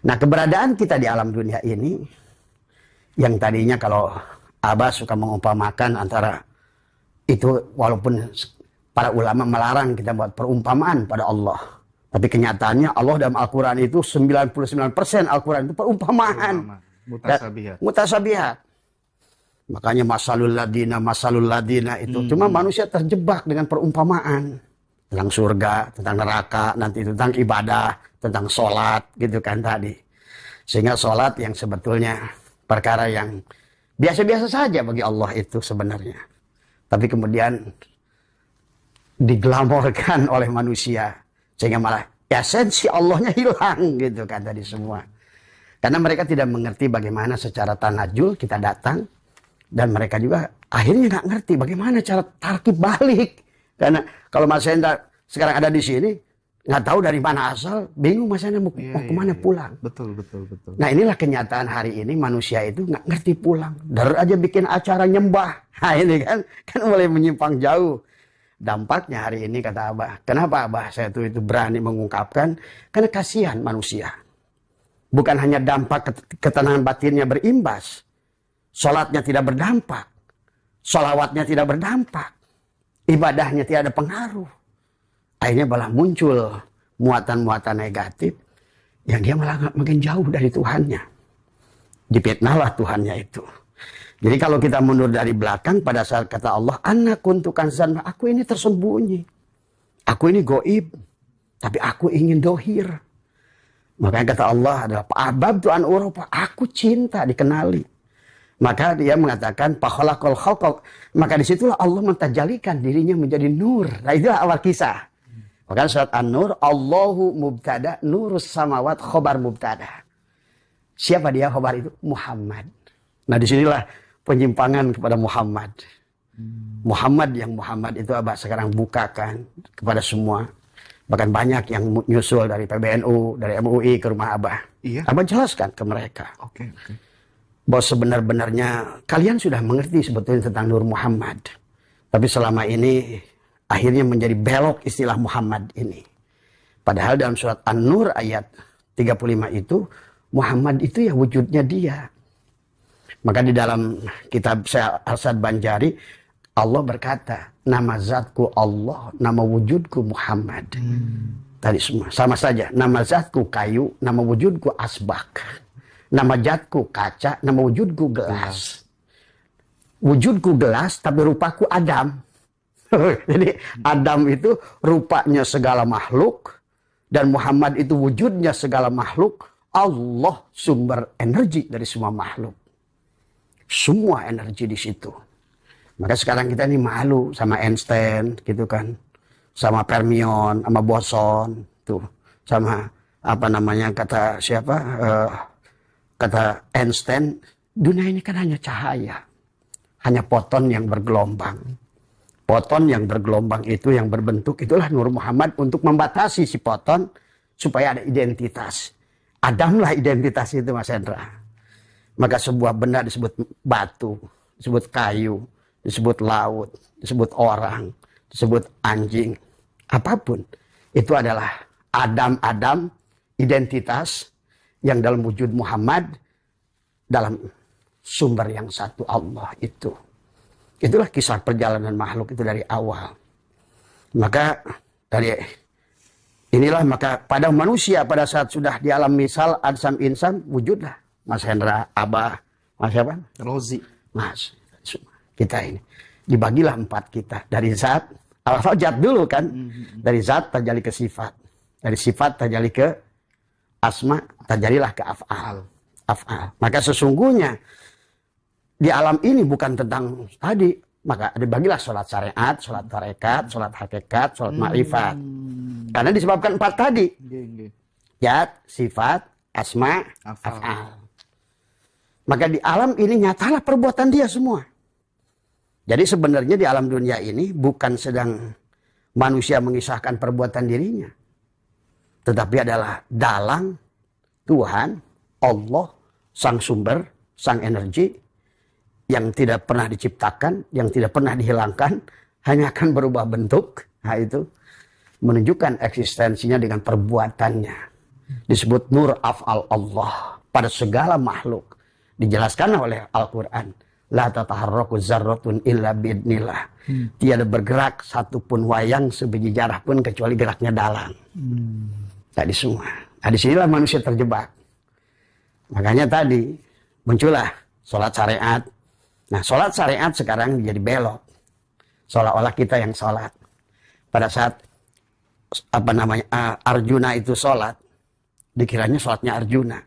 Nah, keberadaan kita di alam dunia ini, yang tadinya kalau Abah suka mengumpamakan antara itu, walaupun para ulama melarang kita buat perumpamaan pada Allah. Tapi kenyataannya Allah dalam Al-Quran itu 99% Al-Quran itu perumpamaan. Mutasabihat. Makanya masalul ladina itu. Cuma manusia terjebak dengan perumpamaan. Tentang surga, tentang neraka, nanti tentang ibadah, tentang sholat gitu kan tadi. Sehingga sholat yang sebetulnya perkara yang biasa-biasa saja bagi Allah itu sebenarnya. Tapi kemudian diglamorkan oleh manusia. Sehingga malah esensi Allahnya hilang gitu kan tadi semua. Karena mereka tidak mengerti bagaimana secara tanajul kita datang. Dan mereka juga akhirnya nggak ngerti bagaimana cara tarkib balik. Karena kalau Mas Hendra sekarang ada di sini, nggak tahu dari mana asal, bingung Mas Hendra mau kemana pulang. Betul. Nah inilah kenyataan hari ini, manusia itu nggak ngerti pulang. Dari aja bikin acara nyembah. Nah ini kan mulai menyimpang jauh. Dampaknya hari ini kata Abah, kenapa Abah saya itu berani mengungkapkan? Karena kasihan manusia. Bukan hanya dampak ketenangan batinnya berimbas. Sholatnya tidak berdampak. Sholawatnya tidak berdampak. Ibadahnya tidak ada pengaruh. Akhirnya malah muncul muatan-muatan negatif. Yang dia malah makin jauh dari Tuhannya. Dipitnahlah Tuhannya itu. Jadi kalau kita mundur dari belakang pada saat kata Allah, Ana kuntu kanzan, aku ini tersembunyi. Aku ini goib. Tapi aku ingin dohir. Makanya kata Allah adalah Abab Tuhan Uropa, aku cinta dikenali. Maka dia mengatakan pakhalaqal khalqa. Maka disitulah Allah mentajalikan dirinya menjadi nur. Nah itulah awal kisah. Maka surat An-Nur, Allahu mubtada, nurus samawat, khobar mubtada. Siapa dia khobar itu? Muhammad. Nah disinilah penyimpangan kepada Muhammad. Muhammad itu Abah sekarang bukakan kepada semua. Bahkan banyak yang nyusul dari PBNU, dari MUI ke rumah Abah. Iya. Abah jelaskan ke mereka. Oke. Bahwa sebenar-benarnya kalian sudah mengerti sebetulnya tentang Nur Muhammad. Tapi selama ini akhirnya menjadi belok istilah Muhammad ini. Padahal dalam surat An-Nur ayat 35 itu, Muhammad itu ya wujudnya dia. Maka di dalam kitab Al-Sad Banjari, Allah berkata, nama zatku Allah, nama wujudku Muhammad. Tadi semua sama saja. Nama zatku kayu, nama wujudku asbak. Nama zatku kaca, nama wujudku gelas. Wujudku gelas, tapi rupaku Adam. Jadi Adam itu rupanya segala makhluk. Dan Muhammad itu wujudnya segala makhluk. Allah sumber energi dari semua makhluk. Semua energi di situ. Maka sekarang kita ini malu sama Einstein gitu kan. Sama fermion, sama boson. Tuh. Sama apa namanya kata siapa? Kata Einstein, dunia ini kan hanya cahaya. Hanya foton yang bergelombang. Foton yang bergelombang itu, yang berbentuk, itulah Nur Muhammad untuk membatasi si foton supaya ada identitas. Adamlah identitas itu Mas Hendra. Maka sebuah benda disebut batu, disebut kayu, disebut laut, disebut orang, disebut anjing. Apapun. Itu adalah Adam, identitas yang dalam wujud Muhammad, dalam sumber yang satu Allah itu. Itulah kisah perjalanan makhluk itu dari awal. Maka dari inilah maka pada manusia pada saat sudah di alam misal adsam insan wujudlah Mas Hendra, Abah, Mas siapa? Rozi. Mas, kita ini dibagilah 4 kita dari zat. Awal zat dulu kan, dari zat terjadi ke sifat, dari sifat terjadi ke asma, terjadilah ke af'al. Maka sesungguhnya di alam ini bukan tentang tadi. Maka dibagilah sholat syariat, sholat tarekat, sholat hakikat, sholat ma'rifat. Karena disebabkan 4 tadi. Zat, sifat, asma, af'al. Maka di alam ini nyatalah perbuatan dia semua. Jadi sebenarnya di alam dunia ini bukan sedang manusia mengisahkan perbuatan dirinya. Tetapi adalah dalang Tuhan, Allah, sang sumber, sang energi yang tidak pernah diciptakan, yang tidak pernah dihilangkan, hanya akan berubah bentuk. Nah itu menunjukkan eksistensinya dengan perbuatannya. Disebut nur af'al Allah pada segala makhluk. Dijelaskan oleh Al-Quran. La tataharraku zarratun illa biidnillah. Tiada bergerak satupun wayang sebiji jarah pun kecuali geraknya dalang. Tadi semua. Nah, disinilah manusia terjebak. Makanya tadi muncullah sholat syariat. Nah, sholat syariat sekarang jadi belok. Seolah-olah kita yang sholat. Pada saat Arjuna itu sholat, dikiranya sholatnya Arjuna.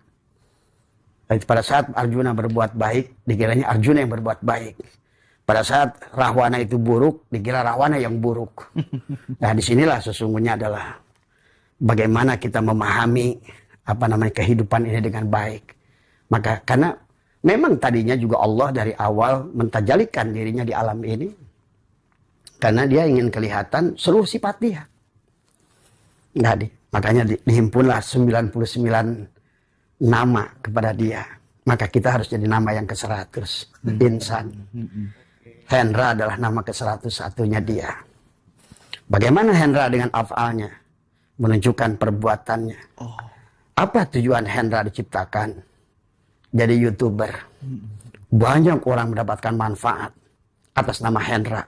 Pada saat Arjuna berbuat baik, dikiranya Arjuna yang berbuat baik. Pada saat Rahwana itu buruk, dikira Rahwana yang buruk. Nah, disinilah sesungguhnya adalah bagaimana kita memahami kehidupan ini dengan baik. Maka karena memang tadinya juga Allah dari awal mentajalikan dirinya di alam ini, karena dia ingin kelihatan seluruh sifat dia. Makanya dihimpunlah 99 nama kepada dia. Maka kita harus jadi nama yang ke-100. Insan. Hendra adalah nama ke-101-nya dia. Bagaimana Hendra dengan af'alnya? Menunjukkan perbuatannya. Apa tujuan Hendra diciptakan? Jadi YouTuber. Banyak orang mendapatkan manfaat atas nama Hendra.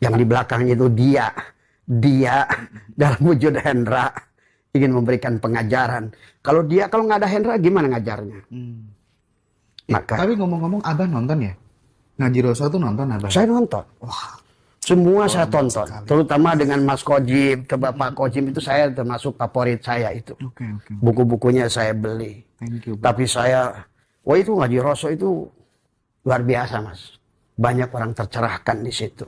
Yang di belakangnya itu dia dalam wujud Hendra ingin memberikan pengajaran. Kalau nggak ada Hendra gimana ngajarnya? Tapi ngomong-ngomong, Abah nonton ya? Ngaji Roso tuh nonton Abah? Saya nonton. Wah, semua saya tonton. Sekali. Terutama dengan Mas Kojim, ke Bapak Kojim itu saya termasuk favorit saya itu. Buku-bukunya saya beli. Thank you, tapi itu ngaji Roso itu luar biasa, Mas. Banyak orang tercerahkan di situ.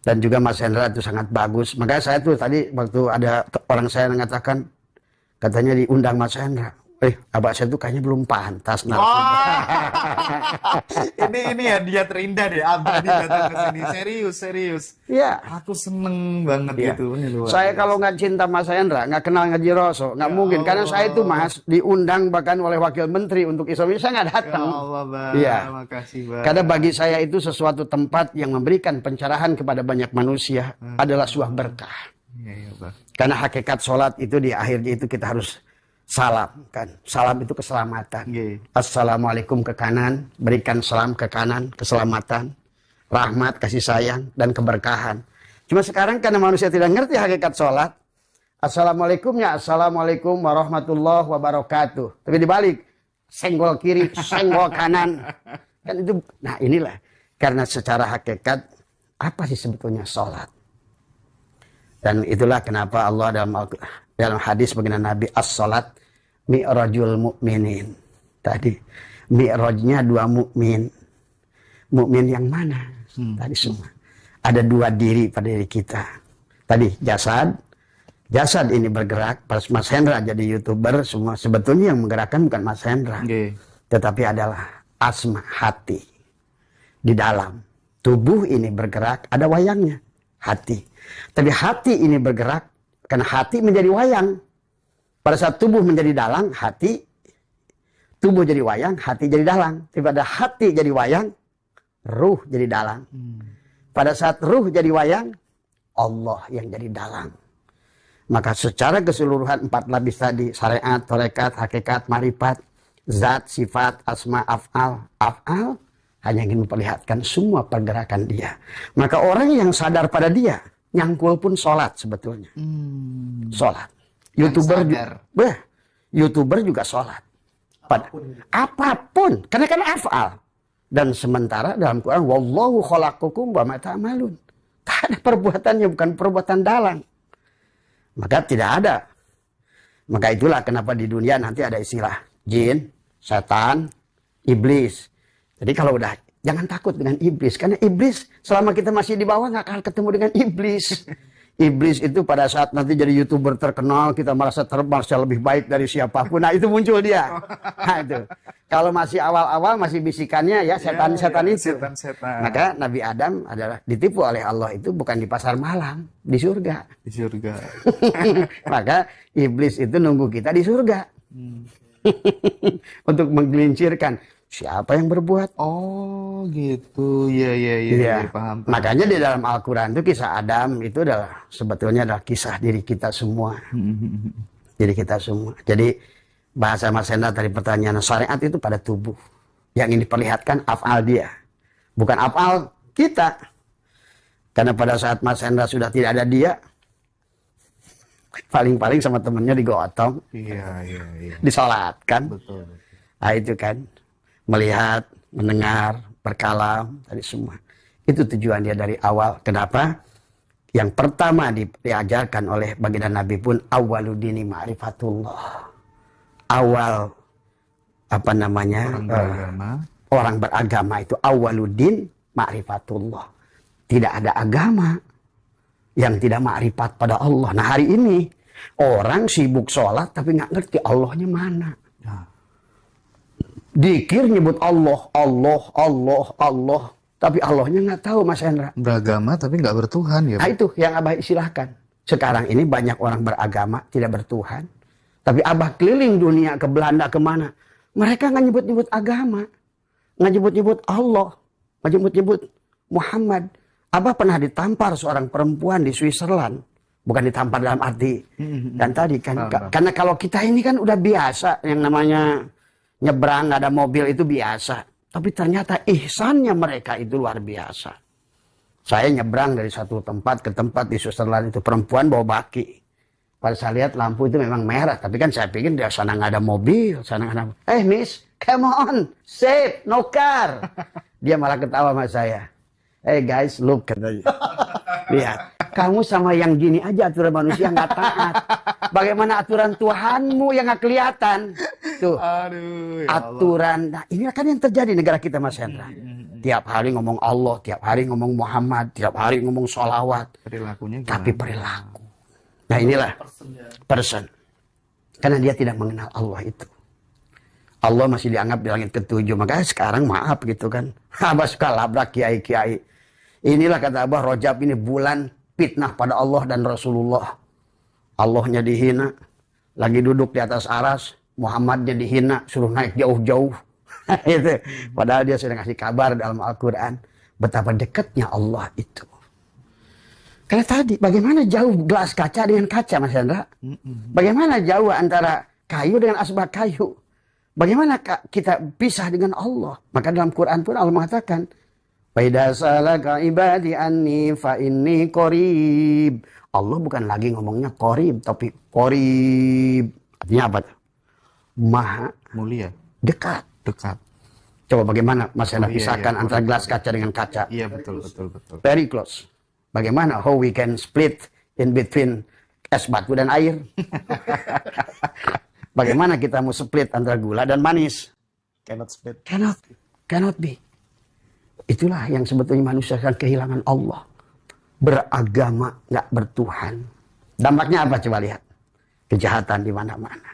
Dan juga Mas Hendra itu sangat bagus. Makanya saya tuh tadi waktu ada orang saya mengatakan, katanya diundang Mas Hendra. Abah saya tuh kayaknya belum pantas. Ini ya dia terindah deh Abah datang ke sini. Serius. Iya. Aku seneng banget gitu. Saya kalau nggak cinta Mas Hendra, nggak kenal ngaji Roso, nggak mungkin. Karena saya itu Mas diundang bahkan oleh wakil menteri untuk Islam, saya nggak datang. Ya Allah, Bang. Iya. Makasih, Bang. Karena bagi saya itu sesuatu tempat yang memberikan pencerahan kepada banyak manusia adalah sebuah berkah. Iya, Bang. Karena hakikat sholat itu di akhirnya itu kita harus salam, kan? Salam itu keselamatan. Assalamualaikum ke kanan, berikan salam ke kanan, keselamatan, rahmat, kasih sayang, dan keberkahan. Cuma sekarang karena manusia tidak ngerti hakikat sholat, Assalamualaikumnya, Assalamualaikum warahmatullahi wabarakatuh. Tapi dibalik, senggol kiri, senggol kanan. Kan itu, nah inilah. Karena secara hakikat, apa sih sebetulnya sholat? Dan itulah kenapa Allah dalam hadis baginda Nabi, as-salat mi'rajul mu'minin. Tadi mi'rajnya dua mukmin. Mukmin yang mana? Tadi semua. Ada dua diri pada diri kita. Tadi jasad ini bergerak. Pas Mas Hendra jadi YouTuber, semua sebetulnya yang menggerakkan bukan Mas Hendra. Tetapi adalah asma, hati. Di dalam tubuh ini bergerak, ada wayangnya, hati. Tapi hati ini bergerak karena hati menjadi wayang. Pada saat tubuh menjadi dalang, tubuh jadi wayang, hati jadi dalang. Tapi pada hati jadi wayang, ruh jadi dalang. Pada saat ruh jadi wayang, Allah yang jadi dalang. Maka secara keseluruhan 4 lapis tadi, syariat, tarekat, hakikat, marifat, zat, sifat, asma, af'al. Af'al hanya ingin memperlihatkan semua pergerakan dia. Maka orang yang sadar pada dia, nyangkul pun sholat sebetulnya. Sholat. YouTuber juga sholat. Apapun. Karena kan af'al. Dan sementara dalam Quran, wallahu khalaqakum wa ma ta'malun. Tak ada perbuatannya, bukan perbuatan dalang. Maka tidak ada. Maka itulah kenapa di dunia nanti ada istilah jin, setan, iblis. Jadi kalau udah, jangan takut dengan iblis. Karena iblis selama kita masih di bawah nggak akan ketemu dengan iblis. Iblis itu pada saat nanti jadi YouTuber terkenal, kita merasa lebih baik dari siapapun. Nah itu muncul dia. Nah itu. Kalau masih awal-awal masih bisikannya ya setan-setan itu. Setan-setan. Maka Nabi Adam adalah ditipu oleh Allah itu bukan di pasar malam, di surga. Di surga. Maka iblis itu nunggu kita di surga. Untuk menggelincirkan. Siapa yang berbuat? Oh gitu, iya, paham. Makanya di dalam Al-Quran itu kisah Adam itu adalah sebetulnya adalah kisah diri kita semua. Jadi kita semua. Jadi bahasa Mas Hendra tadi pertanyaan, syariat itu pada tubuh. Yang ini diperlihatkan afal dia. Bukan afal kita. Karena pada saat Mas Hendra sudah tidak ada dia, paling-paling sama temennya digotong. Iya. Disolatkan. Betul. Nah itu kan. Melihat, mendengar, berkalam, tadi semua. Itu tujuan dia dari awal. Kenapa? Yang pertama diajarkan oleh baginda Nabi pun awaludini ma'rifatullah. Awal orang beragama itu awaludin ma'rifatullah. Tidak ada agama yang tidak ma'rifat pada Allah. Nah hari ini orang sibuk sholat tapi nggak ngerti Allahnya mana. Dikir nyebut Allah. Tapi Allahnya nggak tahu Mas Hendra. Beragama tapi nggak bertuhan ya. Nah itu yang Abah istilahkan. Sekarang ini banyak orang beragama tidak bertuhan. Tapi Abah keliling dunia ke Belanda kemana. Mereka nggak nyebut-nyebut agama. Nggak nyebut-nyebut Allah. Nggak nyebut-nyebut Muhammad. Abah pernah ditampar seorang perempuan di Switzerland. Bukan ditampar dalam arti. Dan tadi kan. Karena kalau kita ini kan udah biasa. Yang namanya nyebrang nggak ada mobil itu biasa. Tapi ternyata ihsannya mereka itu luar biasa. Saya nyebrang dari satu tempat ke tempat di Switzerland itu. Perempuan bawa baki. Pada saya lihat lampu itu memang merah. Tapi kan saya pikir di sana nggak ada mobil. Sana nggak ada. Miss, come on. Safe, no car. Dia malah ketawa sama saya. Guys, look. Lihat. Kamu sama yang gini aja aturan manusia nggak taat. Bagaimana aturan Tuhanmu yang nggak kelihatan? Tuh. Aduh, ya aturan. Nah, ini kan yang terjadi di negara kita Mas Hendra. Tiap hari ngomong Allah, tiap hari ngomong Muhammad, tiap hari ngomong sholawat. Perilakunya gimana? Tapi perilaku. Nah inilah person. Karena dia tidak mengenal Allah itu. Allah masih dianggap di langit ketujuh. Makanya sekarang maaf gitu kan. Abah suka labrak kiai-kiai. Inilah kata Abah, Rajab ini bulan fitnah pada Allah dan Rasulullah. Allahnya dihina. Lagi duduk di atas aras. Muhammadnya dihina. Suruh naik jauh-jauh. Itu. Padahal dia sudah ngasih kabar dalam Al-Quran. Betapa dekatnya Allah itu. Karena tadi, bagaimana jauh gelas kaca dengan kaca, Mas Hendra? Bagaimana jauh antara kayu dengan asbak kayu? Bagaimana kita pisah dengan Allah? Maka dalam Quran pun Allah mengatakan, "Faidha salaka ibadi anni fa inni qarib." Allah bukan lagi ngomongnya qarib, tapi qarib. Artinya apa? Maha mulia, dekat. Coba bagaimana Mas Hendra pisahkan antara gelas kaca dengan kaca? Iya, betul. Very close. Bagaimana how we can split in between es batu dan air? Bagaimana kita mau split antara gula dan manis? Cannot split. Cannot be. Itulah yang sebetulnya manusia akan kehilangan Allah. Beragama, nggak bertuhan. Dampaknya apa coba lihat? Kejahatan di mana-mana.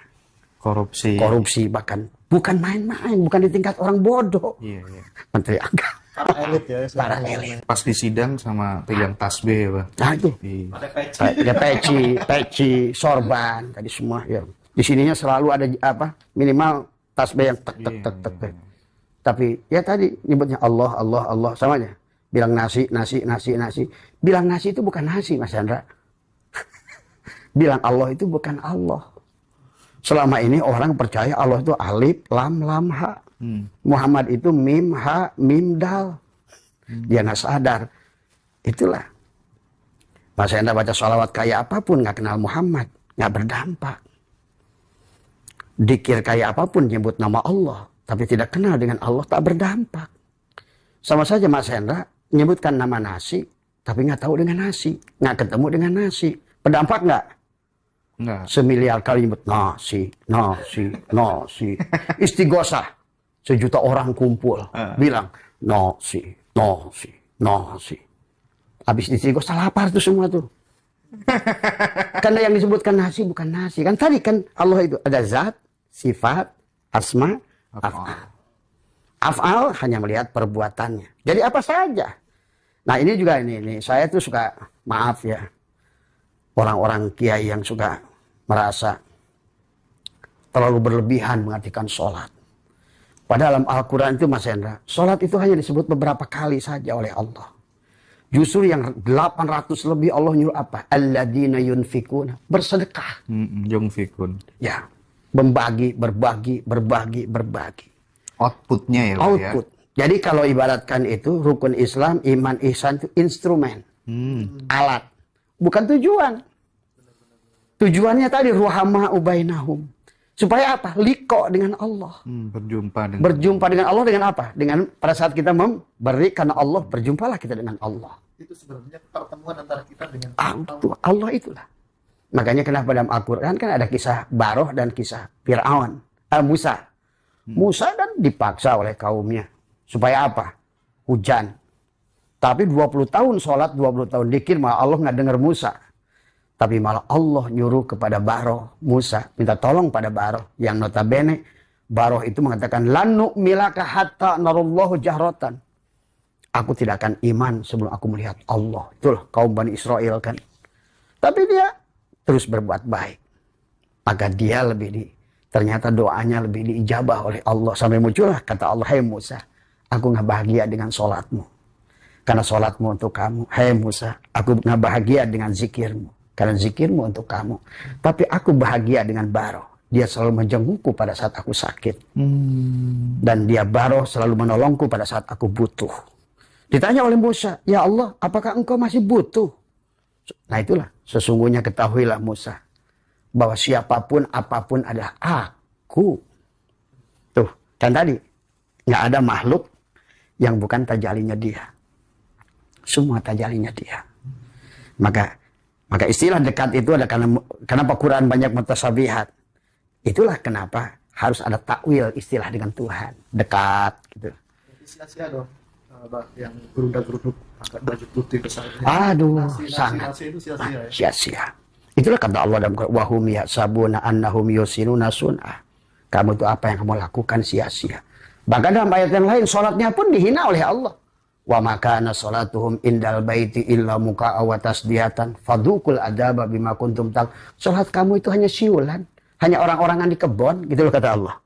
Korupsi bahkan. Bukan main-main, bukan di tingkat orang bodoh. Iya. Menteri Agama. Para elit ya. Para elit. Pas di sidang sama pegang tasbih ya, Pak. Nah itu. Ada peci, sorban, tadi semua. Ya. Di sininya selalu ada apa? Minimal tasbih yang tek. Tapi ya tadi nyebutnya Allah. Samanya. Bilang nasi. Bilang nasi itu bukan nasi, Mas Chandra. Bilang Allah itu bukan Allah. Selama ini orang percaya Allah itu alif, lam, ha. Muhammad itu mim, ha, mim, dal. Dia nggak sadar. Itulah. Mas Hendra baca sholawat kayak apapun nggak kenal Muhammad, nggak berdampak. Dikir kayak apapun nyebut nama Allah, tapi tidak kenal dengan Allah, tak berdampak. Sama saja Mas Hendra menyebutkan nama nasi, tapi nggak tahu dengan nasi, nggak ketemu dengan nasi. Berdampak nggak? Enggak. Semiliar kali nyebut nasi. Istighosah. 1.000.000 orang kumpul. Bilang nasi. Habis istighosah lapar tuh semua tuh. Karena yang disebutkan nasi bukan nasi. Kan tadi kan Allah itu ada zat, sifat, asma, af'al. Af'al hanya melihat perbuatannya. Jadi apa saja. Nah ini juga ini saya tuh suka, maaf ya. Orang-orang kiai yang suka merasa terlalu berlebihan mengartikan sholat. Padahal dalam Al-Quran itu Mas Hendra, sholat itu hanya disebut beberapa kali saja oleh Allah. Justru yang 800 lebih Allah nyuruh apa? Alladzina yunfikuna, bersedekah. Yunfikun. Ya, berbagi. Outputnya ya, Pak, Output. Ya? Jadi kalau ibaratkan itu rukun Islam, iman, ihsan itu instrumen, alat, bukan tujuan. Tujuannya tadi ruhama ubainahum. Supaya apa? Liko dengan Allah. Berjumpa dengan Allah dengan apa? Dengan pada saat kita memberi karena Allah, berjumpalah kita dengan Allah. Itu sebenarnya pertemuan antara kita dengan Allah itulah. Makanya kenapa dalam Al-Quran kan ada kisah Baroh dan kisah Fir'aun, Musa. Musa kan dipaksa oleh kaumnya. Supaya apa? Hujan. Tapi 20 tahun sholat, 20 tahun dikir, malah Allah nggak dengar Musa. Tapi malah Allah nyuruh kepada Baroh, Musa, minta tolong pada Baroh. Yang notabene, Baroh itu mengatakan, Lan milaka hatta narullahu jahratan. Aku tidak akan iman sebelum aku melihat Allah. Itulah kaum Bani Israel kan. Tapi dia terus berbuat baik. Maka dia ternyata doanya lebih diijabah oleh Allah. Sampai muncullah kata Allah, Hai Musa, aku nggak bahagia dengan sholatmu. Karena sholatmu untuk kamu. Hai Musa, aku nggak bahagia dengan zikirmu. Karena zikirmu untuk kamu. Tapi aku bahagia dengan Baroh. Dia selalu menjengukku pada saat aku sakit. Dan dia Baroh selalu menolongku pada saat aku butuh. Ditanya oleh Musa, ya Allah, apakah engkau masih butuh? Nah itulah, sesungguhnya ketahuilah Musa, bahwa siapapun, apapun adalah aku. Tuh, kan tadi, nggak ada makhluk yang bukan tajalinya dia. Semua tajalinya dia. Maka istilah dekat itu ada kenapa Quran banyak mutasyabihat. Itulah kenapa harus ada takwil istilah dengan Tuhan. Dekat gitu. Sia-sia dong. Yang gerundak-geruduk angkat baju putih ke sana. Aduh, sangat. Itu sia-sia ya. Sia-sia. Itulah kata Allah dalam Quran, wahum yahsabuna annahum yusinuna sun'ah. Kamu itu apa yang kamu lakukan sia-sia. Bahkan dalam ayat yang lain, sholatnya pun dihina oleh Allah. Wa makana sholatuhum indal baiti illa muka'a wa tasdiyatan fadukul adaba bima kuntum tal. Sholat kamu itu hanya siulan, hanya orang-orangan di kebon, gitu loh kata Allah.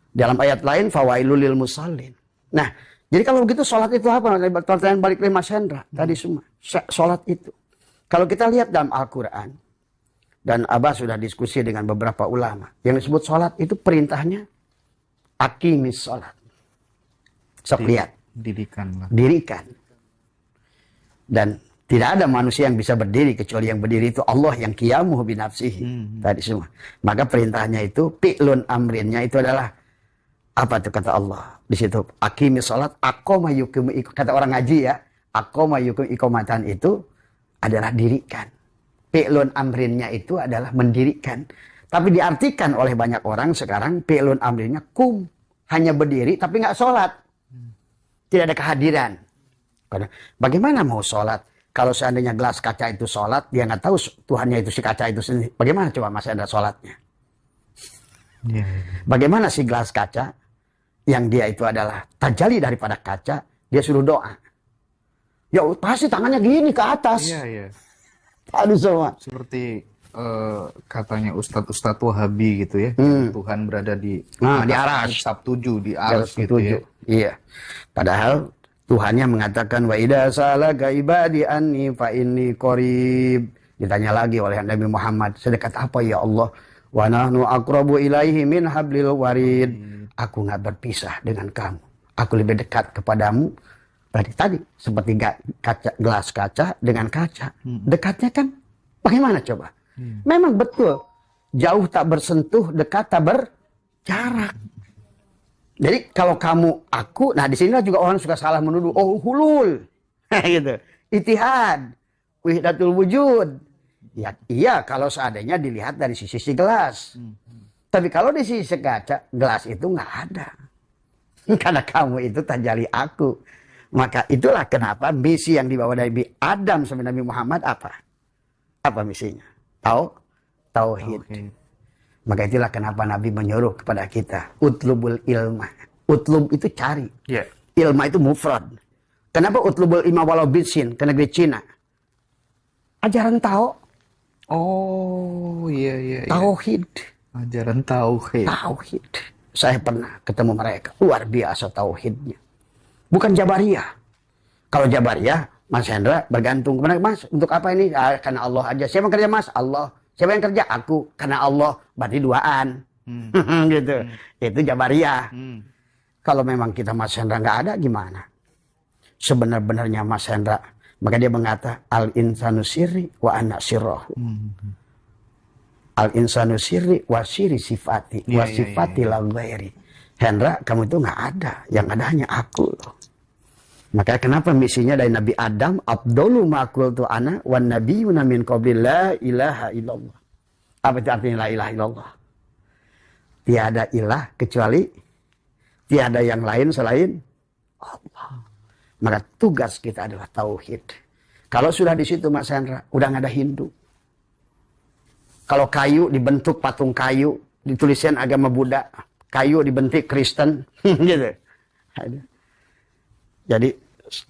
Dalam ayat lain, fawailul lil musallin. Nah, jadi kalau begitu sholat itu apa? Pertanyaan balik dari Mas Hendra tadi semua. Sholat itu. Kalau kita lihat dalam Al-Quran, dan Abah sudah diskusi dengan beberapa ulama, yang disebut sholat itu perintahnya aqimis sholat. Sok lihat. Dirikan. Dan tidak ada manusia yang bisa berdiri kecuali yang berdiri itu Allah yang qiyamuhu binafsihi. Tadi semua. Maka perintahnya itu fi'lun amrinnya itu adalah apa itu kata Allah di situ, aqimis salat, aqama yuqimu, kata orang ngaji ya, aqama yuqimu iqamatan itu adalah dirikan. Fi'lun amrinnya itu adalah mendirikan. Tapi diartikan oleh banyak orang sekarang fi'lun amrinnya kum, hanya berdiri tapi nggak sholat. Tidak ada kehadiran. Karena bagaimana mau sholat? Kalau seandainya gelas kaca itu sholat, dia nggak tahu Tuhannya itu si kaca itu sendiri. Bagaimana coba masih ada sholatnya? Bagaimana si gelas kaca yang dia itu adalah tajali daripada kaca, dia suruh doa. Ya pasti tangannya gini ke atas. Iya. Aduh semua. Seperti katanya Ustadz Wahabi gitu ya. Tuhan berada di aras. Sab 7 di aras gitu ya. Iya. Padahal Tuhannya mengatakan wa idza salaka ibadi anni fa inni qarib. Ditanya lagi oleh Nabi Muhammad, sedekat apa ya Allah? Wa nahnu aqrabu ilaihi min hablil warid. Aku enggak berpisah dengan kamu. Aku lebih dekat kepadamu. Tadi seperti gelas kaca dengan kaca. Dekatnya kan bagaimana coba? Memang betul. Jauh tak bersentuh, dekat tak berjarak. Jadi kalau kamu aku, nah di sinilah juga orang suka salah menuduh, oh hulul, gitu, itihad, wahdatul wujud. Ya, iya kalau seandainya dilihat dari sisi gelas. Tapi kalau di sisi kaca, gelas itu nggak ada. Karena kamu itu tajali aku. Maka itulah kenapa misi yang dibawa dari Adam sampai Nabi Muhammad apa? Apa misinya? Tauhid. Maka itulah kenapa Nabi menyuruh kepada kita utlubul ilma. Utlub itu cari. Ilma itu mufrad. Kenapa utlubul ilma walau bisin ke negeri Cina? Ajaran Oh iya. Tauhid. Ajaran tauhid. Saya pernah ketemu mereka. Luar biasa tauhidnya. Bukan Jabariyah. Kalau Jabariyah Mas Hendra bergantung kepada Mas. Untuk apa ini? Karena Allah aja. Siapa yang kerja Mas? Allah. Siapa yang kerja? Aku. Karena Allah. Berarti duaan. Gitu. Itu Jabariyah. Kalau memang kita Mas Hendra nggak ada, gimana? Sebenar-benarnya Mas Hendra. Maka dia mengata, al-insanu sirri wa ana sirrohu. Al-insanu sirri wa sirri sifati. Wa sifati la ghairi. Hendra, kamu itu nggak ada. Yang ada hanya aku loh. Maka kenapa misinya dari Nabi Adam, Abdullu ma'qultu ana wan nabiyuna min qabli la ilaha illallah. Apa itu artinya la ilaha illallah? Tiada ilah kecuali tiada yang lain selain Allah. Maka tugas kita adalah tauhid. Kalau sudah di situ Mas Hendra, udah nggak ada Hindu. Kalau kayu dibentuk patung kayu, dituliskan agama Buddha, kayu dibentuk Kristen, gitu. Jadi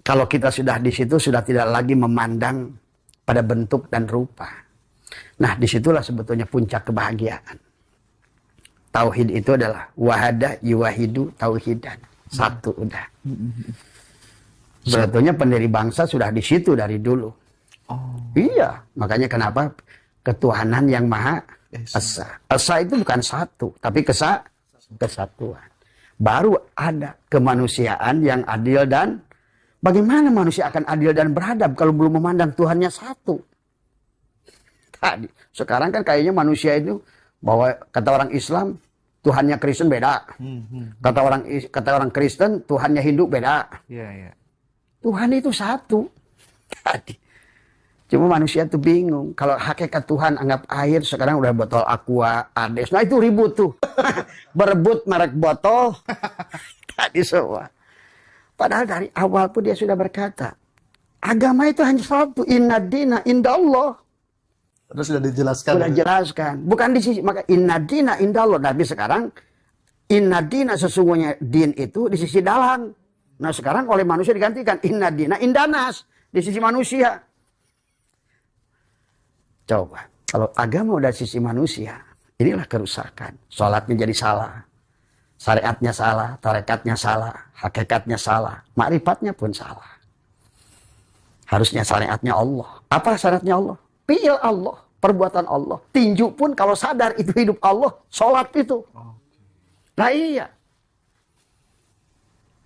kalau kita sudah di situ sudah tidak lagi memandang pada bentuk dan rupa. Nah, disitulah sebetulnya puncak kebahagiaan. Tauhid itu adalah wahada yuwahidu tauhidan. Satu udah. Sebetulnya pendiri bangsa sudah di situ dari dulu. Iya, makanya kenapa ketuhanan yang maha esa. Esa itu bukan satu, tapi kesatuan. Baru ada kemanusiaan yang adil dan bagaimana manusia akan adil dan beradab kalau belum memandang Tuhannya satu? Tadi, sekarang kan kayaknya manusia itu bahwa kata orang Islam Tuhannya Kristen beda. Kata orang Kristen Tuhannya Hindu beda. Tuhan itu satu. Tadi. Cuma manusia tuh bingung. Kalau hakikat Tuhan anggap air, sekarang udah botol Aqua, Ades. Nah itu ribut tuh. Berebut merek botol. Tadi semua. Padahal dari awal pun dia sudah berkata, agama itu hanya satu. Inna dina indallah. Terus sudah dijelaskan. Sudah jelaskan. Bukan di sisi, maka inna dina indallah. Tapi sekarang, inna dina sesungguhnya din itu di sisi dalam. Nah sekarang oleh manusia digantikan. Inna dina indanas. Di sisi manusia. Coba, kalau agama udah sisi manusia, inilah kerusakan. Sholatnya jadi salah, syariatnya salah, tarekatnya salah, hakikatnya salah, makrifatnya pun salah. Harusnya syariatnya Allah. Apa syariatnya Allah? Fi'il Allah, perbuatan Allah. Tinju pun kalau sadar itu hidup Allah, sholat itu. Nah iya.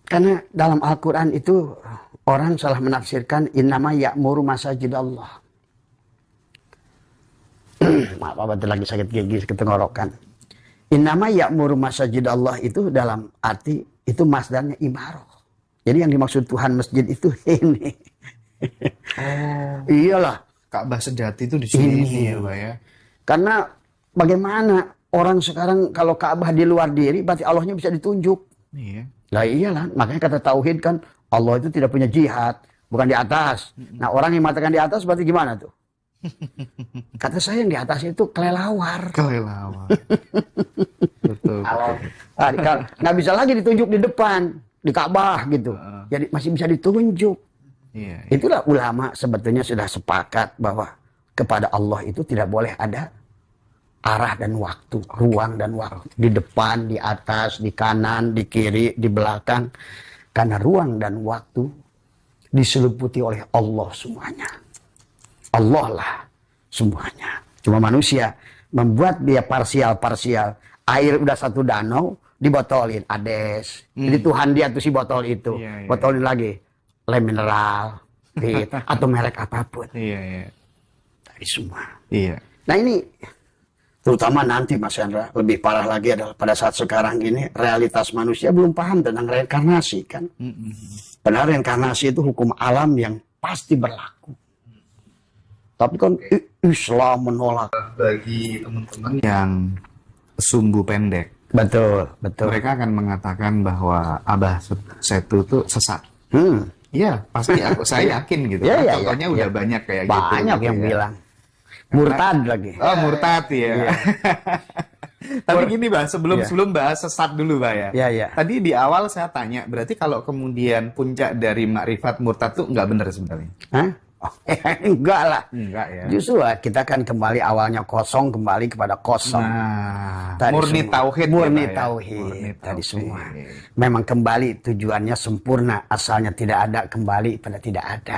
Karena dalam Al-Quran itu orang salah menafsirkan innama ya'muru masajidallah. Maaf, apa lagi sakit gigi ketenggorokan. Innama ya'muru masajidallah itu dalam arti itu masdarnya imarah. Jadi yang dimaksud Tuhan masjid itu ini. Iyalah. Ka'bah sejati itu di sini ya, Pak ya. Karena bagaimana orang sekarang kalau Ka'bah di luar diri berarti Allahnya bisa ditunjuk. Iya. Lah iyalah, makanya kata tauhid kan Allah itu tidak punya jihad, bukan di atas. Nah, orang yang mengatakan di atas berarti gimana tuh? Kata saya yang di atas itu kelelawar. Kelelawar. Betul. Nggak bisa lagi ditunjuk di depan, di Ka'bah gitu. Jadi masih bisa ditunjuk. Iya. Itulah ulama sebetulnya sudah sepakat bahwa kepada Allah itu tidak boleh ada arah dan waktu, ruang dan waktu. Di depan, di atas, di kanan, di kiri, di belakang. Karena ruang dan waktu diseliputi oleh Allah semuanya. Allah lah semuanya. Cuma manusia membuat dia parsial-parsial. Air udah satu danau, dibotolin. Ades. Jadi Tuhan dia tuh si botol itu. Iya. Botolin lagi. Lem mineral. Gitu. Atau merek apapun. Iya. Dari semua. Iya. Nah ini terutama nanti Mas Hendra, lebih parah lagi adalah pada saat sekarang ini realitas manusia belum paham tentang reinkarnasi kan. Padahal reinkarnasi itu hukum alam yang pasti berlaku. Tapi kan Islam menolak. Bagi teman-teman yang sumbu pendek, Betul. mereka akan mengatakan bahwa Abah Setu itu sesat. Iya, pasti saya yakin gitu. Iya, Contohnya udah banyak kayak gitu. Banyak yang bilang. Murtad lagi. Oh, murtad ya. Iya. Tapi gini, Bah, sebelum bahas sesat dulu, Bah ya. Iya. Tadi di awal saya tanya, berarti kalau kemudian puncak dari makrifat murtad tuh nggak benar sebenarnya. Hah? Enggak lah. Enggak ya. Justru kita kan kembali awalnya kosong, kembali kepada kosong. Murni tauhid. Murni ya, tauhid tadi semua. Memang kembali tujuannya sempurna, asalnya tidak ada, kembali pada tidak ada.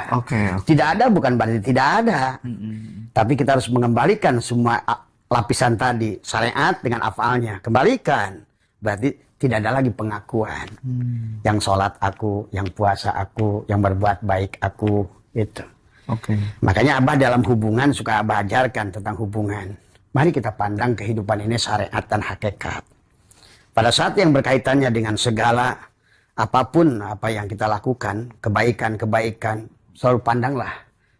Tidak ada bukan berarti tidak ada. Tapi kita harus mengembalikan semua lapisan tadi, syariat dengan afalnya. Kembalikan. Berarti tidak ada lagi pengakuan. Yang sholat aku, yang puasa aku, yang berbuat baik aku, itu. Makanya Abah dalam hubungan suka Abah ajarkan tentang hubungan. Mari kita pandang kehidupan ini syariat dan hakikat. Pada saat yang berkaitannya dengan segala apapun apa yang kita lakukan, kebaikan-kebaikan, selalu pandanglah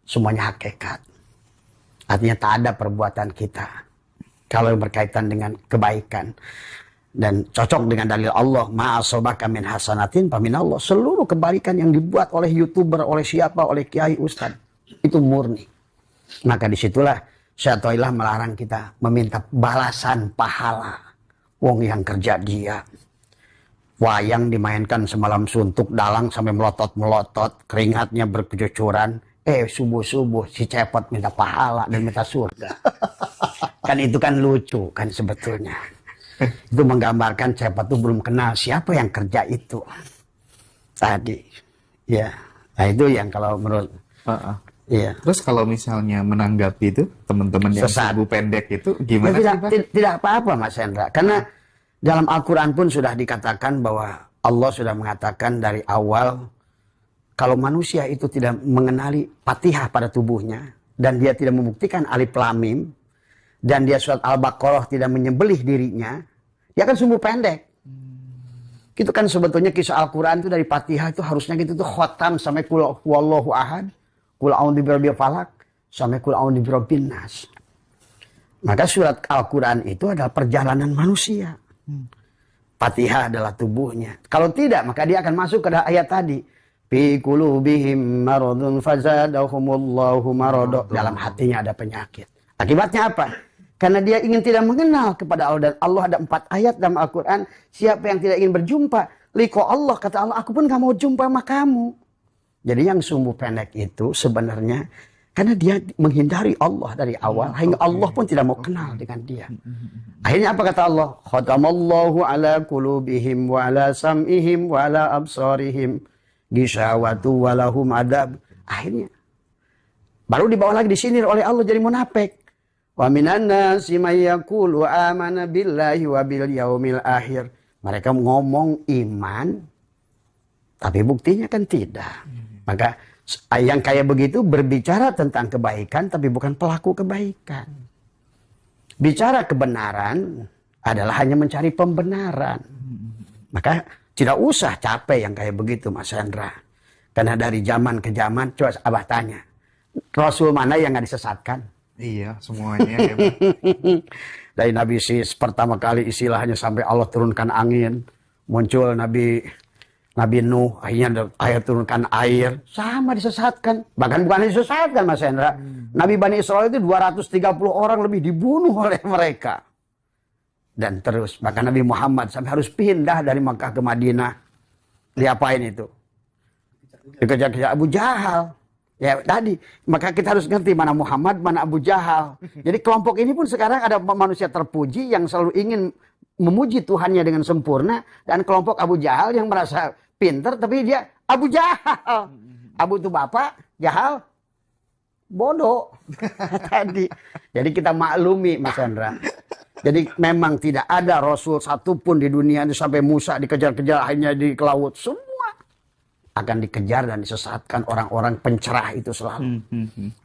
semuanya hakikat. Artinya tak ada perbuatan kita kalau yang berkaitan dengan kebaikan. Dan cocok dengan dalil Allah, ma'asobaka min hasanatin paminallah. Seluruh kebaikan yang dibuat oleh YouTuber, oleh siapa, oleh kiai, ustaz, itu murni. Maka disitulah Syaitanillah melarang kita meminta balasan pahala. Wong yang kerja dia. Wayang dimainkan semalam suntuk, dalang sampai melotot-melotot, keringatnya berkecucuran. Subuh-subuh si cepot minta pahala dan minta surga. Kan itu kan lucu kan sebetulnya. Itu menggambarkan cepot itu belum kenal siapa yang kerja itu. Tadi. Ya. Nah itu yang kalau menurut iya. Terus kalau misalnya menanggapi itu teman-teman yang subuh pendek itu gimana? Tidak apa-apa Mas Hendra. Karena dalam Al-Quran pun sudah dikatakan bahwa Allah sudah mengatakan dari awal kalau manusia itu tidak mengenali Fatihah pada tubuhnya dan dia tidak membuktikan alif lam mim dan dia surat Al-Baqarah tidak menyembelih dirinya, dia akan sumbu pendek. Itu kan sebetulnya kisah Al-Quran itu dari Fatihah itu harusnya gitu tuh khotam sampai kul huwallahu ahad, kul a'udzu birabbil falaq sampai kul a'udzu birabbin nas. Maka surat Al-Quran itu adalah perjalanan manusia. Fatihah adalah tubuhnya. Kalau tidak maka dia akan masuk ke ayat tadi. Fi qulubihim maradun fazadahumullahu marada. Dalam hatinya ada penyakit. Akibatnya apa? Karena dia ingin tidak mengenal kepada Allah. Dan Allah ada 4 ayat dalam Al-Quran. Siapa yang tidak ingin berjumpa liqa Allah, kata Allah, aku pun gak mau jumpa sama kamu. Jadi yang sumbu pendek itu sebenarnya karena dia menghindari Allah dari awal. Hingga Allah pun tidak mau kenal dengan dia. Akhirnya apa kata Allah? Khatamallahu ala qulubihim wa ala sam'ihim wa ala absarihim gisawatu walahum adab. Akhirnya baru dibawa lagi disinir oleh Allah jadi munafik. Wa minan nasi may yaqulu amana billahi wa bil yaumil akhir. Mereka ngomong iman tapi buktinya kan tidak. Maka yang kayak begitu berbicara tentang kebaikan tapi bukan pelaku kebaikan. Bicara kebenaran adalah hanya mencari pembenaran. Maka tidak usah capek yang kayak begitu Mas Hendra. Karena dari zaman ke zaman, coba Abah tanya. Rasul mana yang gak disesatkan? Iya, semuanya ya. Dari Nabi Sis pertama kali istilahnya sampai Allah turunkan angin. Muncul Nabi Nuh, akhirnya ayat turunkan air. Sama disesatkan. Bahkan bukan disesatkan Mas Hendra. Nabi Bani Israel itu 230 orang lebih dibunuh oleh mereka. Dan terus, bahkan Nabi Muhammad sampai harus pindah dari Makkah ke Madinah. Diapain itu? Dikejar-kejar Abu Jahal. Ya tadi, maka kita harus ngerti mana Muhammad, mana Abu Jahal. Jadi kelompok ini pun sekarang ada manusia terpuji yang selalu ingin memuji Tuhannya dengan sempurna. Dan kelompok Abu Jahal yang merasa pinter, tapi dia Abu Jahal. Abu itu bapak, Jahal bodoh. Tadi. Jadi kita maklumi Mas Hendra. Jadi memang tidak ada Rasul satupun di dunia ini sampai Musa dikejar-kejar hanya di laut. Semua akan dikejar dan disesatkan orang-orang pencerah itu selalu.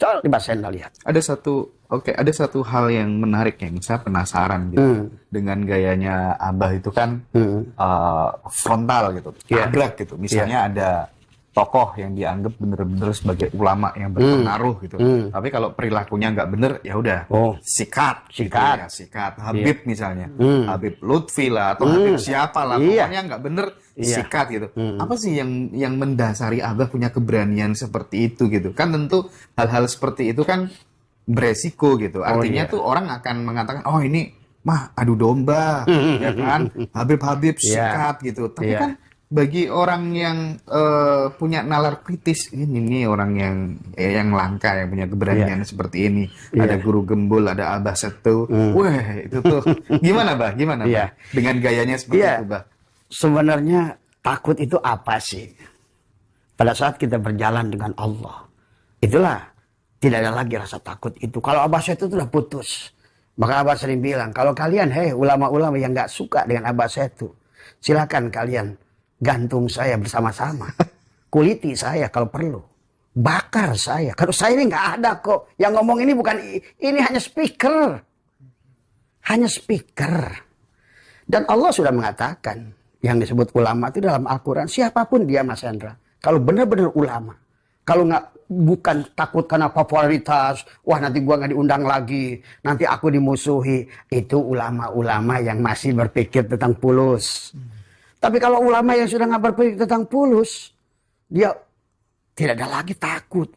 Coba di bahasa Anda lihat. Ada satu hal yang menarik yang saya penasaran gitu. Dengan gayanya Abah itu kan frontal gitu, tabrak gitu. Misalnya ada tokoh yang dianggap benar-benar sebagai ulama yang berpengaruh gitu. Tapi kalau perilakunya nggak bener, ya udah sikat. Gitu ya, sikat. Habib misalnya, Habib Lutfi lah atau Habib siapa lah, pokoknya nggak bener sikat gitu. Apa sih yang mendasari Abah punya keberanian seperti itu gitu? Kan tentu hal-hal seperti itu kan beresiko gitu. Artinya tuh orang akan mengatakan, oh ini mah adu domba, ya kan? Habib sikat gitu. Tapi kan bagi orang yang punya nalar kritis, ini nih orang yang langka, yang punya keberanian seperti ini. Ada guru gembul, ada Abah Setu. Wah, itu tuh gimana, Bah? Gimana, Bah? Dengan gayanya seperti itu, Bah? Sebenarnya takut itu apa sih? Pada saat kita berjalan dengan Allah, itulah tidak ada lagi rasa takut itu. Kalau Abah Setu sudah putus. Maka Abah sering bilang, kalau kalian, ulama-ulama yang nggak suka dengan Abah Setu, silakan kalian gantung saya bersama-sama. Kuliti saya kalau perlu. Bakar saya. Kalau saya ini nggak ada kok. Yang ngomong ini bukan, ini hanya speaker. Hanya speaker. Dan Allah sudah mengatakan, yang disebut ulama itu dalam Al-Quran, siapapun dia Mas Hendra. Kalau benar-benar ulama. Kalau bukan takut karena popularitas, wah nanti gua nggak diundang lagi, nanti aku dimusuhi. Itu ulama-ulama yang masih berpikir tentang fulus. Tapi kalau ulama yang sudah nggak berpikir tentang fulus, dia tidak ada lagi takut.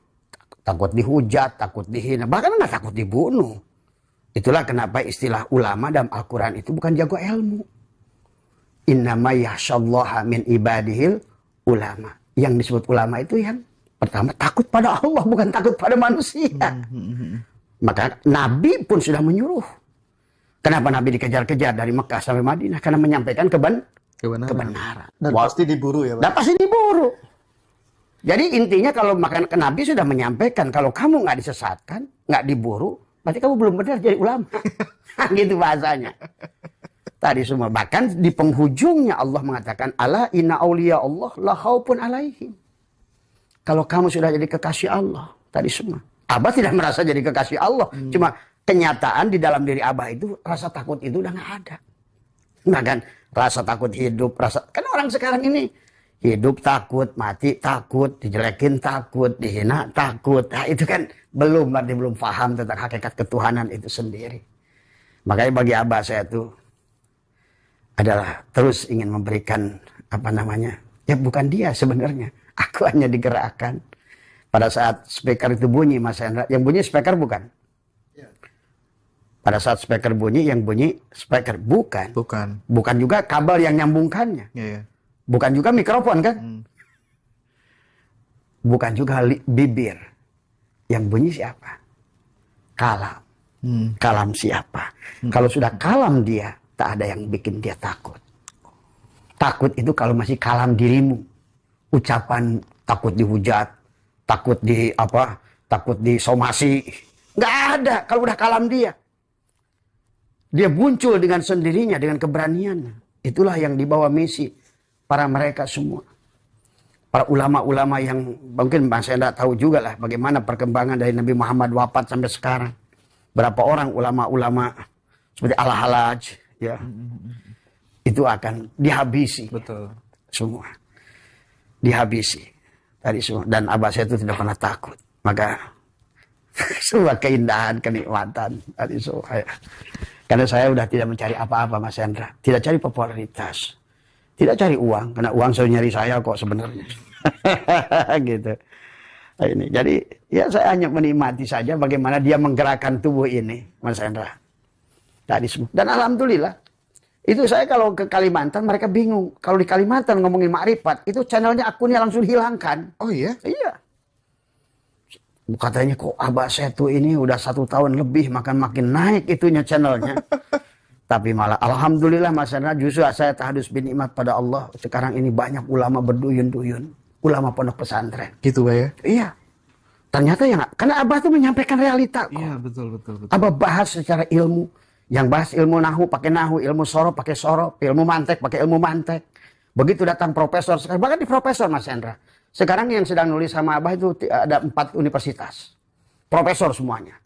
Takut dihujat, takut dihina, bahkan nggak takut dibunuh. Itulah kenapa istilah ulama dalam Al-Quran itu bukan jago ilmu. Innama yahsyallaha min ibadihil ulama. Yang disebut ulama itu yang pertama takut pada Allah, bukan takut pada manusia. Maka Nabi pun sudah menyuruh. Kenapa Nabi dikejar-kejar dari Mekah sampai Madinah? Karena menyampaikan kebenaran. Dan pasti diburu ya, Pak? Dan pasti diburu. Jadi intinya kalau makan Nabi sudah menyampaikan, kalau kamu nggak disesatkan, nggak diburu, berarti kamu belum benar jadi ulama. Gitu bahasanya. Tadi semua. Bahkan di penghujungnya Allah mengatakan, ala inna awliya Allah la khaufun alaihim. Kalau kamu sudah jadi kekasih Allah, tadi semua. Abah tidak merasa jadi kekasih Allah. Cuma kenyataan di dalam diri Abah itu, rasa takut itu udah nggak ada. Nah kan, rasa takut hidup, kan orang sekarang ini hidup takut, mati takut, dijelekin takut, dihina takut. Nah itu kan belum paham tentang hakikat ketuhanan itu sendiri. Makanya bagi Abah saya itu adalah terus ingin memberikan ya bukan dia sebenarnya. Aku hanya digerakkan. Pada saat speaker itu bunyi, Mas Hendra. Yang bunyi speaker bukan? Ya. Pada saat speaker bunyi, yang bunyi speaker. Bukan. Bukan juga kabel yang nyambungkannya. Ya. Bukan juga mikrofon kan? Bukan juga bibir. Yang bunyi siapa? Kalam. Kalam siapa? Kalau sudah kalam dia, tak ada yang bikin dia takut. Takut itu kalau masih kalam dirimu. Ucapan takut dihujat, takut disomasi, nggak ada. Kalau udah kalam dia muncul dengan sendirinya, dengan keberaniannya. Itulah yang dibawa misi para mereka semua, para ulama-ulama yang mungkin saya tidak tahu juga lah bagaimana perkembangan dari Nabi Muhammad wafat sampai sekarang. Berapa orang ulama-ulama seperti Al-Halaj, ya, itu akan dihabisi. Betul. Semua. Dihabisi tadi semua, dan Abah saya itu tidak pernah takut. Maka semua keindahan, kenikmatan tadi semua. Karena saya udah tidak mencari apa-apa, Mas Hendra, tidak cari popularitas, tidak cari uang, karena uang selalu nyari saya kok sebenarnya. Gitu. Nah, ini jadi ya saya hanya menikmati saja bagaimana dia menggerakkan tubuh ini, Mas Hendra, tadi semua. Dan alhamdulillah. Itu saya kalau ke Kalimantan mereka bingung. Kalau di Kalimantan ngomongin makrifat, itu channelnya akunnya langsung dihilangkan. Oh iya? Iya. Katanya kok Abah Setu ini udah 1 tahun lebih makin naik itunya channelnya. Tapi malah alhamdulillah Mas Hendra, justru saya tahadus bin nikmat pada Allah. Sekarang ini banyak ulama berduyun-duyun. Ulama pondok pesantren. Gitu Pak ya? Iya. Ternyata ya karena Abah itu menyampaikan realita kok. Iya betul. Abah bahas secara ilmu. Yang bahas ilmu nahu pakai nahu, ilmu sorof pakai sorof, ilmu mantek pakai ilmu mantek. Begitu datang profesor, sekarang bahkan di profesor Mas Hendra. Sekarang yang sedang nulis sama Abah itu ada 4 universitas. Profesor semuanya.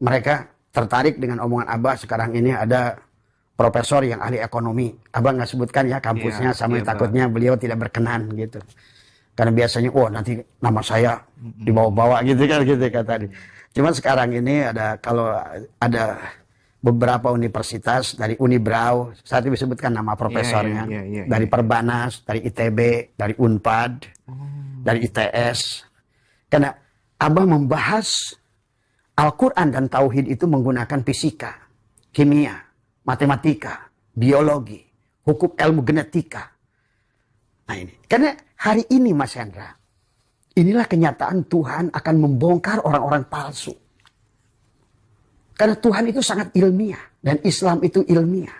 Mereka tertarik dengan omongan Abah. Sekarang ini ada profesor yang ahli ekonomi. Abah nggak sebutkan ya kampusnya, sama takutnya beliau tidak berkenan gitu. Karena biasanya, nanti nama saya dibawa-bawa gitu kan tadi. Cuman sekarang ini kalau ada beberapa universitas dari Unibrau, saat itu disebutkan nama profesornya, dari Perbanas, dari ITB, dari Unpad, dari ITS. Karena Abah membahas Al-Quran dan Tauhid itu menggunakan fisika, kimia, matematika, biologi, hukum ilmu genetika. Nah ini. Karena hari ini Mas Hendra, inilah kenyataan Tuhan akan membongkar orang-orang palsu. Karena Tuhan itu sangat ilmiah. Dan Islam itu ilmiah.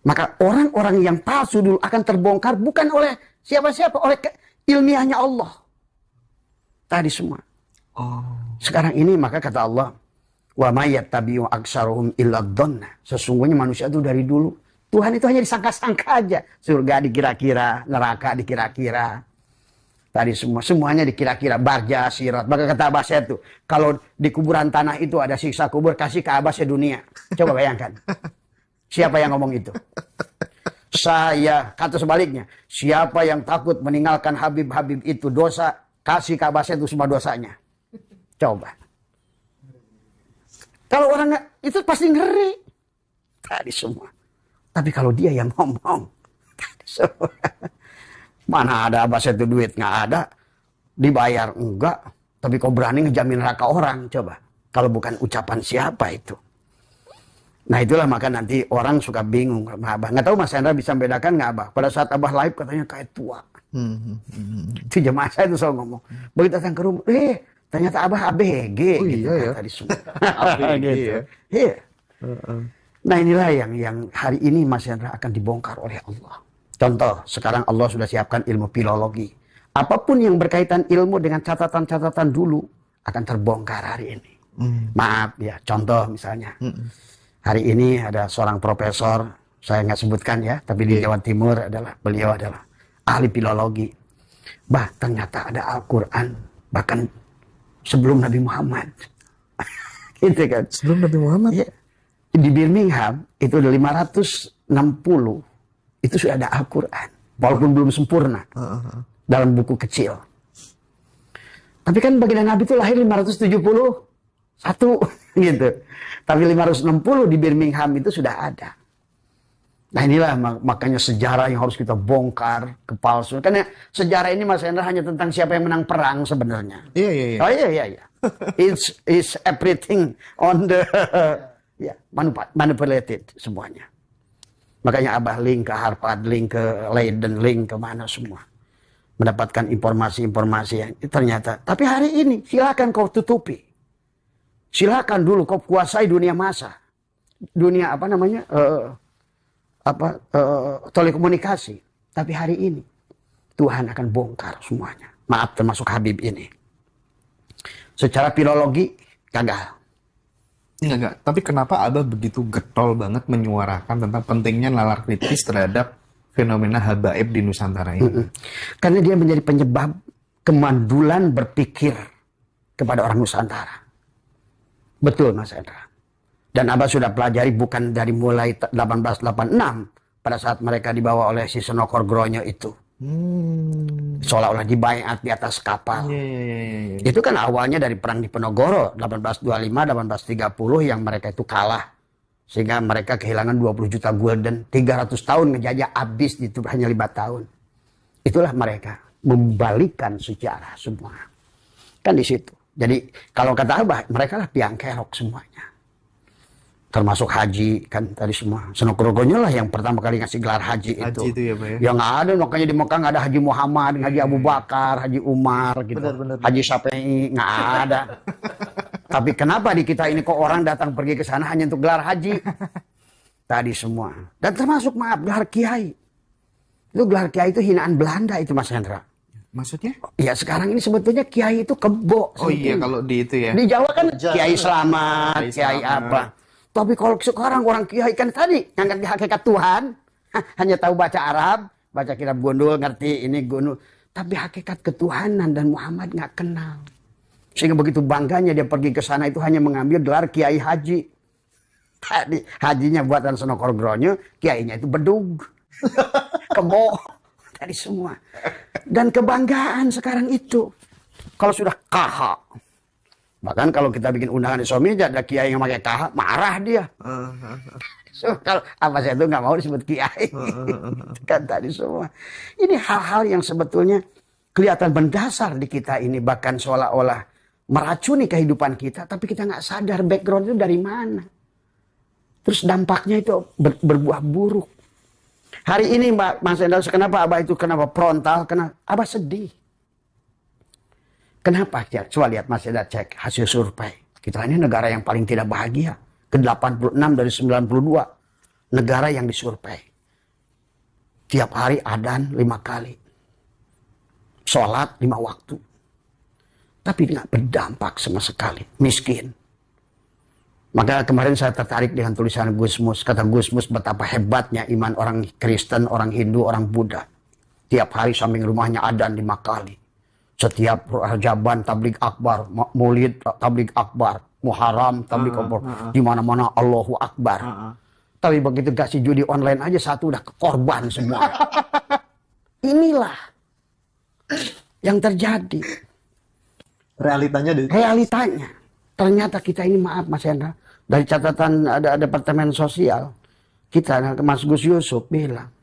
Maka orang-orang yang palsu dulu akan terbongkar bukan oleh siapa-siapa. Oleh ilmiahnya Allah. Tadi semua. Sekarang ini maka kata Allah. Wa mayattabi'u aksaruhum illa dhanna. Sesungguhnya manusia itu dari dulu. Tuhan itu hanya disangka-sangka aja. Surga dikira-kira. Neraka dikira-kira. Tadi semuanya dikira-kira. Barja, sirat. Maka kata Abbasnya itu. Kalau di kuburan tanah itu ada siksa kubur. Kasih ke Abbasnya dunia. Coba bayangkan. Siapa yang ngomong itu? Saya. Kata sebaliknya. Siapa yang takut meninggalkan Habib-Habib itu dosa. Kasih ke Abbasnya itu semua dosanya. Coba. Kalau orang itu pasti ngeri. Tadi semua. Tapi kalau dia yang ngomong. Tadi semua. Mana ada Abbas itu duit? Nggak ada. Dibayar? Enggak. Tapi kau berani ngejamin neraka orang? Coba. Kalau bukan ucapan siapa itu? Nah itulah maka nanti orang suka bingung sama Abah. Nggak tahu Mas Hendra bisa membedakan nggak Abah? Pada saat Abah live katanya kayak tua. Itu jemaah saya itu selalu ngomong. Begitu datang ke rumah. Ternyata Abah ABG. Oh gitu, iya ya. Tadi semua. ABG gitu. ya. Iya. Nah inilah yang hari ini Mas Hendra akan dibongkar oleh Allah. Contoh, sekarang Allah sudah siapkan ilmu filologi. Apapun yang berkaitan ilmu dengan catatan-catatan dulu akan terbongkar hari ini. Maaf ya, contoh misalnya. Hari ini ada seorang profesor, saya nggak sebutkan ya, tapi di Jawa Timur beliau adalah ahli filologi. Ternyata ada Al-Quran, bahkan sebelum Nabi Muhammad. Gitu kan. Sebelum Nabi Muhammad? Ya. Di Birmingham, itu ada 560. Itu sudah ada Al-Quran. Walaupun belum sempurna. Dalam buku kecil. Tapi kan baginda Nabi itu lahir 571. Gitu. Tapi 560 di Birmingham itu sudah ada. Nah inilah makanya sejarah yang harus kita bongkar. Kepalsuan. Karena sejarah ini Mas Hendra hanya tentang siapa yang menang perang sebenarnya. Iya. Oh iya. It's everything on the manipulated semuanya. Makanya Abah link ke Harvard, link ke Leiden, link ke mana semua. Mendapatkan informasi-informasi yang ternyata. Tapi hari ini silakan kau tutupi. Silakan dulu kau kuasai dunia massa. Dunia telekomunikasi. Tapi hari ini Tuhan akan bongkar semuanya. Maaf termasuk Habib ini. Secara filologi gagal. Enggak. Tapi kenapa Abah begitu getol banget menyuarakan tentang pentingnya nalar kritis terhadap fenomena habaib di Nusantara ini? Karena dia menjadi penyebab kemandulan berpikir kepada orang Nusantara. Betul Mas Hendra. Dan Abah sudah pelajari bukan dari mulai 1886 pada saat mereka dibawa oleh si Senokor Gronyo itu. Seolah-olah dibaiat di atas kapal. Itu kan awalnya dari perang di Penogoro 1825-1830 yang mereka itu kalah. Sehingga mereka kehilangan 20 juta gulden. 300 tahun ngejajah habis itu hanya 5 tahun. Itulah mereka membalikkan sejarah semua. Kan di situ. Jadi kalau kata Abah mereka lah piang kerok semuanya. Termasuk haji kan tadi semua. Senokor Gronyo lah yang pertama kali ngasih gelar haji itu. Haji itu ya Pak ya? Ya nggak ada, makanya di Mekah nggak ada Haji Muhammad, Haji Abu Bakar, Haji Umar gitu. Benar. Haji Syafi'i nggak ada. Tapi kenapa di kita ini kok orang datang pergi ke sana hanya untuk gelar haji? Tadi semua. Dan termasuk maaf gelar kiai. Itu gelar kiai itu hinaan Belanda itu Mas Hendra. Maksudnya? Ya sekarang ini sebetulnya kiai itu kebo. Oh iya kalau di itu ya. Di Jawa kan kiai selamat, kiai apa. Tapi kalau sekarang orang kiai kan tadi yang ngerti hakikat Tuhan, hanya tahu baca Arab, baca kitab Gundul, ngerti ini Gundul. Tapi hakikat ketuhanan dan Muhammad nggak kenal. Sehingga begitu bangganya dia pergi ke sana itu hanya mengambil gelar kiai haji. Tadi hajinya buatan Senokor Gronyo, kiainya itu bedug, kebo, tadi semua. Dan kebanggaan sekarang itu. Kalau sudah KH. Bahkan kalau kita bikin undangan di Someja ada kiai yang pakai KH, marah dia. So, kalau apa saya itu nggak mau disebut kiai. Kan tadi semua. Ini hal-hal yang sebetulnya kelihatan mendasar di kita ini. Bahkan seolah-olah meracuni kehidupan kita. Tapi kita nggak sadar background itu dari mana. Terus dampaknya itu berbuah buruk. Hari ini Mas Endal, kenapa Abah itu kenapa frontal? Kenapa Abah sedih? Kenapa? Ya, coba lihat Mas Endal, cek hasil survei. Kita ini negara yang paling tidak bahagia. Ke-86 dari 92 negara yang disurvei. Tiap hari adzan 5 kali. Sholat 5 waktu. Tapi nggak berdampak sama sekali. Miskin. Maka kemarin saya tertarik dengan tulisan Gusmus. Kata Gusmus betapa hebatnya iman orang Kristen, orang Hindu, orang Buddha. Tiap hari samping rumahnya adzan 5 kali. Setiap Rajaban tablik akbar, Maulid tablik akbar, Muharram tablik akbar, di mana-mana Allahu Akbar. Tapi begitu kasih judi online aja satu udah korban semua. Inilah yang terjadi. Realitanya. Ternyata kita ini, maaf Mas Hendra, dari catatan ada Departemen Sosial, kita Mas Gus Yusuf bilang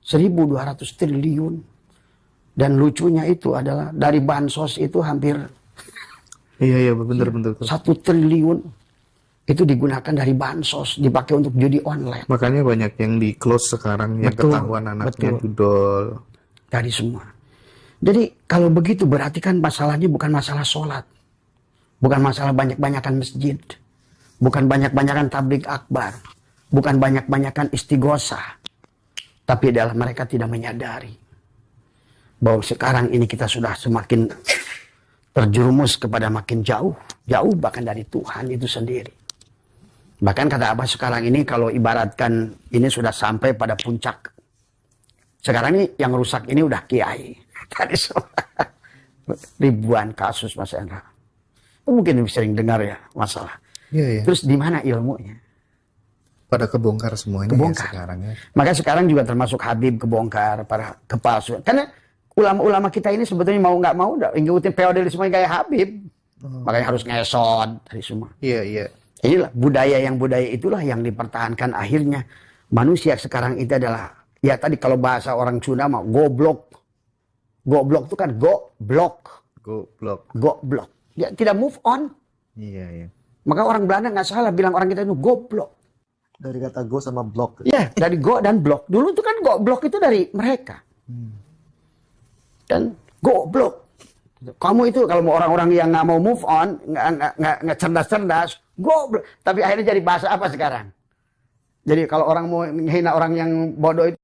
1.200 triliun. Dan lucunya itu adalah dari bansos itu hampir iya benar 1 triliun itu digunakan dari bansos, dipakai untuk judi online. Makanya banyak yang di close sekarang, yang ketahuan anaknya dudol. Dari semua. Jadi kalau begitu berarti kan masalahnya bukan masalah sholat, bukan masalah banyak-banyakan masjid, bukan banyak-banyakan tablik akbar, bukan banyak-banyakan istighosah, tapi adalah mereka tidak menyadari bahwa sekarang ini kita sudah semakin terjerumus kepada makin jauh bahkan dari Tuhan itu sendiri. Bahkan kata Abah sekarang ini kalau ibaratkan ini sudah sampai pada puncak. Sekarang ini yang rusak ini udah kiai. Tadi ribuan kasus Mas Endra. Mungkin sering dengar ya masalah. Iya. Terus di mana ilmunya? Pada kebongkar semuanya ya sekarang ya. Maka sekarang juga termasuk Habib kebongkar, para kepalsuan. Karena ulama-ulama kita ini sebetulnya mau nggak mau udah ngikutin feodalisme kayak Habib. Makanya harus ngesot dari semua. Iya. Inilah budaya itulah yang dipertahankan akhirnya. Manusia sekarang itu adalah, ya tadi kalau bahasa orang Sunda mah goblok. Goblok itu kan goblok. Dia tidak move on. Iya. Maka orang Belanda nggak salah bilang orang kita itu goblok. Dari kata go sama blok. Ya, dari go dan blok. Dulu itu kan goblok itu dari mereka. Dan goblok. Kamu itu kalau mau orang-orang yang nggak mau move on, nggak cerdas-cerdas, goblok. Tapi akhirnya jadi bahasa apa sekarang? Jadi kalau orang mau menghina orang yang bodoh itu